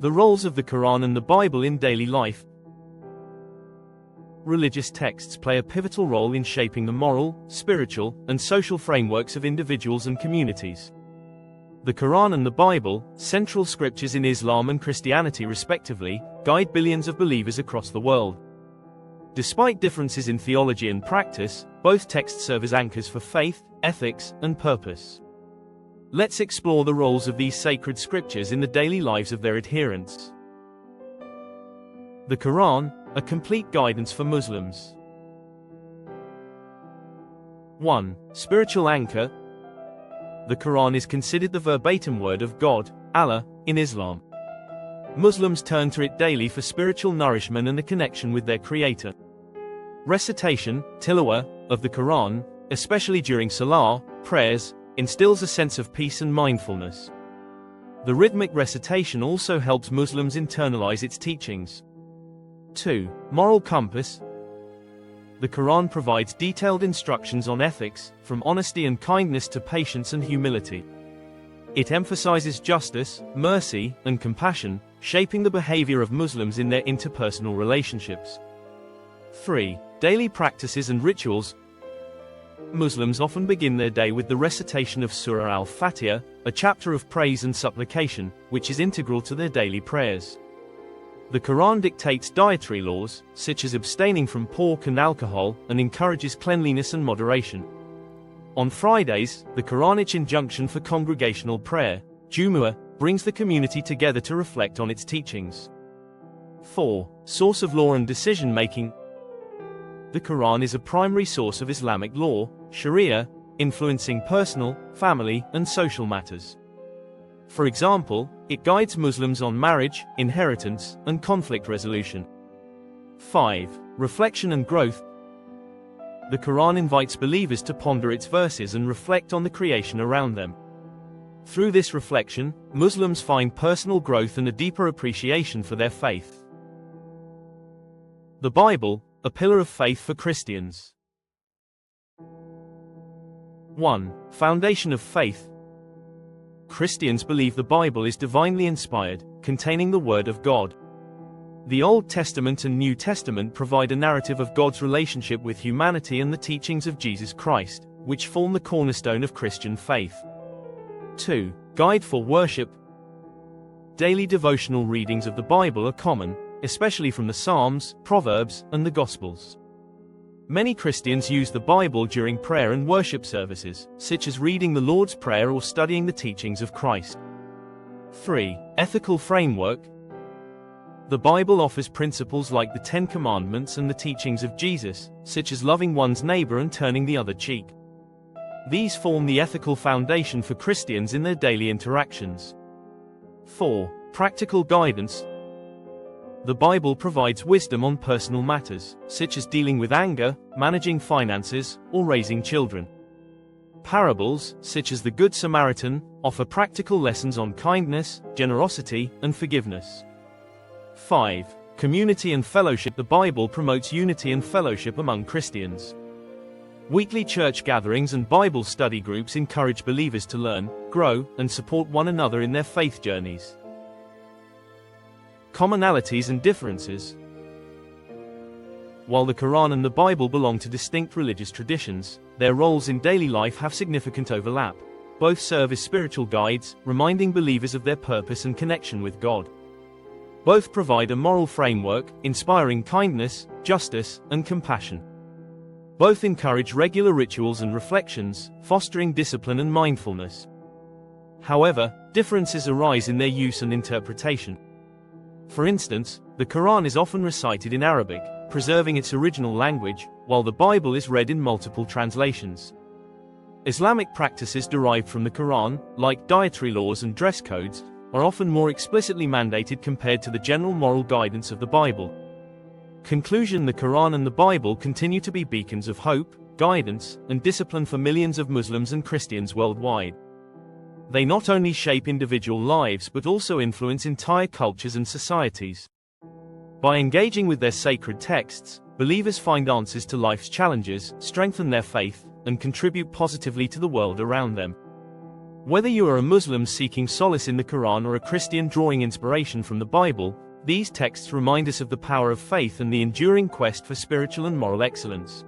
The roles of the Quran and the Bible in daily life. Religious texts play a pivotal role in shaping the moral, spiritual, and social frameworks of individuals and communities. The Quran and the Bible, central scriptures in Islam and Christianity respectively, guide billions of believers across the world. Despite differences in theology and practice, both texts serve as anchors for faith, ethics, and purpose. Let's explore the roles of these sacred scriptures in the daily lives of their adherents. The Quran, a complete guidance for Muslims. 1. Spiritual anchor. The Quran is considered the verbatim word of God, Allah, in Islam. Muslims turn to it daily for spiritual nourishment and the connection with their Creator. Recitation, tilawah, of the Quran, especially during salah, prayers, instills a sense of peace and mindfulness. The rhythmic recitation also helps Muslims internalize its teachings. 2. Moral compass. The Quran provides detailed instructions on ethics, from honesty and kindness to patience and humility. It emphasizes justice, mercy, and compassion, shaping the behavior of Muslims in their interpersonal relationships. 3. Daily practices and rituals. Muslims often begin their day with the recitation of Surah Al-Fatiha, a chapter of praise and supplication, which is integral to their daily prayers. The Quran dictates dietary laws, such as abstaining from pork and alcohol, and encourages cleanliness and moderation. On Fridays, the Quranic injunction for congregational prayer, Jumu'ah, brings the community together to reflect on its teachings. 4. Source of law and decision-making. The Quran is a primary source of Islamic law, Sharia, influencing personal, family, and social matters. For example, it guides Muslims on marriage, inheritance, and conflict resolution. 5. Reflection and growth. The Quran invites believers to ponder its verses and reflect on the creation around them. Through this reflection, Muslims find personal growth and a deeper appreciation for their faith. The Bible, a pillar of faith for Christians. 1. Foundation of faith. Christians believe the Bible is divinely inspired, containing the Word of God. The Old Testament and New Testament provide a narrative of God's relationship with humanity and the teachings of Jesus Christ, which form the cornerstone of Christian faith. 2. Guide for worship. Daily devotional readings of the Bible are common, especially from the Psalms, Proverbs, and the Gospels. Many Christians use the Bible during prayer and worship services, such as reading the Lord's Prayer or studying the teachings of Christ. 3. Ethical framework. The Bible offers principles like the Ten Commandments and the teachings of Jesus, such as loving one's neighbor and turning the other cheek. These form the ethical foundation for Christians in their daily interactions. 4. Practical guidance. The Bible provides wisdom on personal matters, such as dealing with anger, managing finances, or raising children. Parables, such as the Good Samaritan, offer practical lessons on kindness, generosity, and forgiveness. 5. Community and fellowship. The Bible promotes unity and fellowship among Christians. Weekly church gatherings and Bible study groups encourage believers to learn, grow, and support one another in their faith journeys. Commonalities and differences. While the Quran and the Bible belong to distinct religious traditions, their roles in daily life have significant overlap. Both serve as spiritual guides, reminding believers of their purpose and connection with God. Both provide a moral framework, inspiring kindness, justice, and compassion. Both encourage regular rituals and reflections, fostering discipline and mindfulness. However, differences arise in their use and interpretation. For instance, the Quran is often recited in Arabic, preserving its original language, while the Bible is read in multiple translations. Islamic practices derived from the Quran, like dietary laws and dress codes, are often more explicitly mandated compared to the general moral guidance of the Bible. Conclusion: the Quran and the Bible continue to be beacons of hope, guidance, and discipline for millions of Muslims and Christians worldwide. They not only shape individual lives but also influence entire cultures and societies. By engaging with their sacred texts, believers find answers to life's challenges, strengthen their faith, and contribute positively to the world around them. Whether you are a Muslim seeking solace in the Quran or a Christian drawing inspiration from the Bible, these texts remind us of the power of faith and the enduring quest for spiritual and moral excellence.